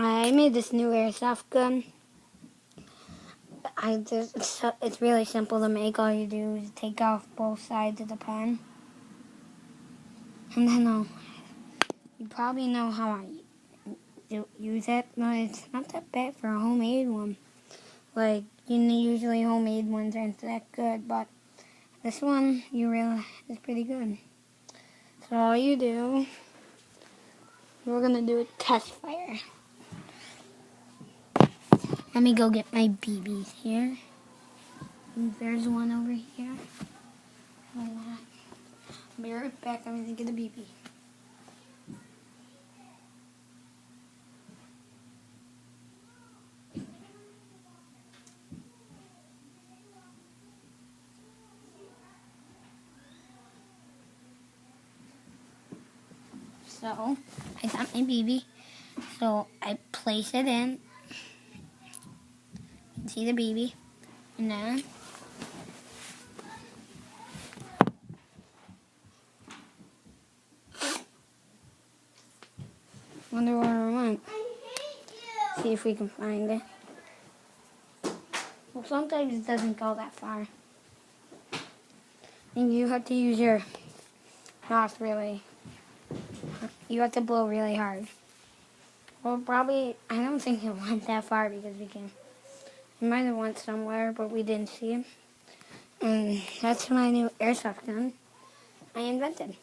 I made this new Airsoft gun. It's really simple to make. All you do is take off both sides of the pen. And then you probably know how I use it, but it's not that bad for a homemade one. Like, usually homemade ones aren't that good, but this one is pretty good. So all you do, we're gonna do a test fire. Let me go get my BBs here. There's one over here. I'll be right back. I'm gonna get the BB. So, I got my BB. So, I place it in. You can see the BB. And then, wonder where it went. See if we can find it. Well, sometimes it doesn't go that far. And you have to use your mouth really. You have to blow really hard. Well, probably, I don't think it went that far because it might have went somewhere, but we didn't see it. And that's my new airsoft gun I invented.